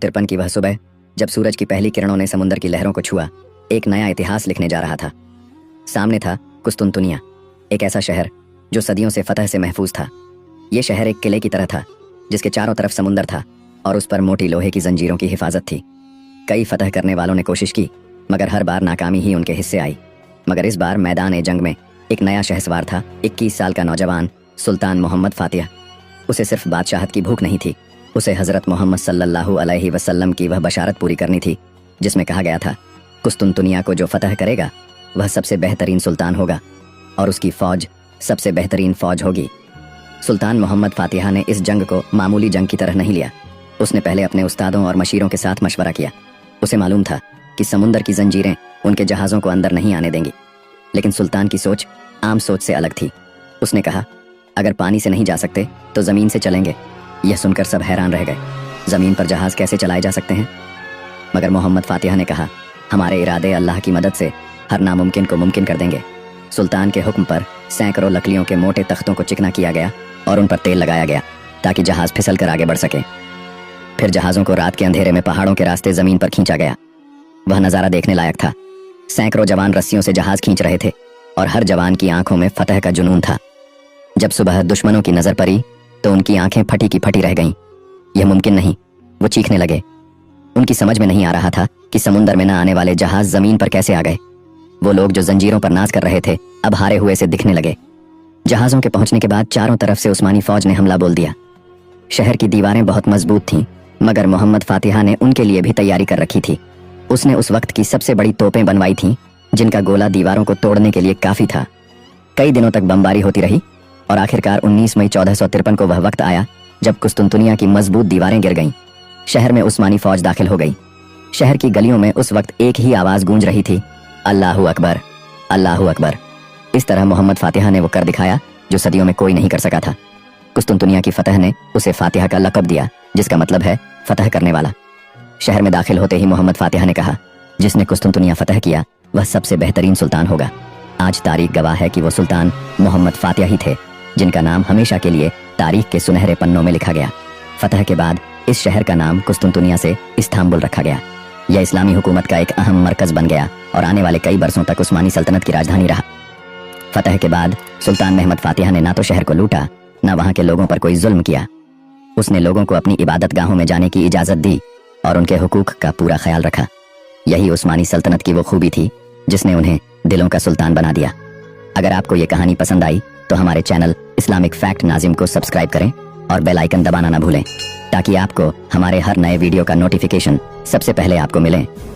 1953 की वह सुबह, जब सूरज की पहली किरणों ने समुद्र की लहरों को छुआ, एक नया इतिहास लिखने जा रहा था। सामने था कुस्तुनतुनिया, एक ऐसा शहर जो सदियों से फतह से महफूज था। ये शहर एक किले की तरह था, जिसके चारों तरफ समुद्र था और उस पर मोटी लोहे की जंजीरों की हिफाजत थी। कई फतह करने वालों ने कोशिश की, मगर हर बार नाकामी ही उनके हिस्से आई। मगर इस बार मैदान जंग में एक नया शहसवार था, 21 साल का नौजवान सुल्तान मोहम्मद फातिह। उसे सिर्फ बादशाहत की भूख नहीं थी, उसे हज़रत मोहम्मद सल्लल्लाहु अलैहि वसल्लम की वह बशारत पूरी करनी थी, जिसमें कहा गया था कुस्तुनतुनिया को जो फतह करेगा वह सबसे बेहतरीन सुल्तान होगा और उसकी फ़ौज सबसे बेहतरीन फ़ौज होगी। सुल्तान मोहम्मद फातिह ने इस जंग को मामूली जंग की तरह नहीं लिया। उसने पहले अपने उस्तादों और मशीरों के साथ मशवरा किया। उसे मालूम था कि समुंदर की जंजीरें उनके जहाज़ों को अंदर नहीं आने देंगी, लेकिन सुल्तान की सोच आम सोच से अलग थी। उसने कहा, अगर पानी से नहीं जा सकते तो ज़मीन से चलेंगे। यह सुनकर सब हैरान रह गए। ज़मीन पर जहाज़ कैसे चलाए जा सकते हैं? मगर मोहम्मद फातिह ने कहा, हमारे इरादे अल्लाह की मदद से हर नामुमकिन को मुमकिन कर देंगे। सुल्तान के हुक्म पर सैकड़ों लकड़ियों के मोटे तख्तों को चिकना किया गया और उन पर तेल लगाया गया ताकि जहाज़ फिसल कर आगे बढ़ सके। फिर जहाज़ों को रात के अंधेरे में पहाड़ों के रास्ते ज़मीन पर खींचा गया। वह नज़ारा देखने लायक था। सैकड़ों जवान रस्सियों से जहाज़ खींच रहे थे और हर जवान की आंखों में फतह का जुनून था। जब सुबह दुश्मनों की नज़र पड़ी तो उनकी आंखें फटी की फटी रह गईं। यह मुमकिन नहीं, वो चीखने लगे। उनकी समझ में नहीं आ रहा था कि समुंदर में न आने वाले जहाज ज़मीन पर कैसे आ गए। वो लोग जो जंजीरों पर नाच कर रहे थे अब हारे हुए से दिखने लगे। जहाज़ों के पहुंचने के बाद चारों तरफ से उस्मानी फ़ौज ने हमला बोल दिया। शहर की दीवारें बहुत मजबूत थीं, मगर मोहम्मद फातिह ने उनके लिए भी तैयारी कर रखी थी। उसने उस वक्त की सबसे बड़ी तोपें बनवाई थीं, जिनका गोला दीवारों को तोड़ने के लिए काफ़ी था। कई दिनों तक बमबारी होती रही और आखिरकार 19 मई 1453 को वह वक्त आया जब कुस्तुनतुनिया की मजबूत दीवारें गिर गईं। शहर में उस्मानी फ़ौज दाखिल हो गई। शहर की गलियों में उस वक्त एक ही आवाज़ गूंज रही थी, अल्लाहु अकबर, अल्लाहु अकबर। इस तरह मोहम्मद फातिह ने वो कर दिखाया जो सदियों में कोई नहीं कर सका था। कुस्तुनतुनिया की फतह ने उसे फातिह का लक़ब दिया, जिसका मतलब है फतह करने वाला। शहर में दाखिल होते ही मोहम्मद फातिह ने कहा, जिसने कुस्तुनतुनिया फतह किया वह सबसे बेहतरीन सुल्तान होगा। आज तारीख गवाह है कि वो सुल्तान मोहम्मद फातिह ही थे, जिनका नाम हमेशा के लिए तारीख के सुनहरे पन्नों में लिखा गया। फतह के बाद इस शहर का नाम कुस्तुनतुनिया से इस्तांबुल रखा गया। यह इस्लामी हुकूमत का एक अहम मरकज़ बन गया और आने वाले कई बरसों तक उस्मानी सल्तनत की राजधानी रहा। फतह के बाद सुल्तान महमद फातिह ने ना तो शहर को लूटा, न वहाँ के लोगों पर कोई जुल्म किया। उसने लोगों को अपनी इबादत गाहों में जाने की इजाज़त दी और उनके हुकूक का पूरा ख्याल रखा। यही उस्मानी सल्तनत की वो खूबी थी जिसने उन्हें दिलों का सुल्तान बना दिया। अगर आपको ये कहानी पसंद आई तो हमारे चैनल इस्लामिक फैक्ट नाज़िम को सब्सक्राइब करें और बेल आइकन दबाना ना भूलें, ताकि आपको हमारे हर नए वीडियो का नोटिफिकेशन सबसे पहले आपको मिले।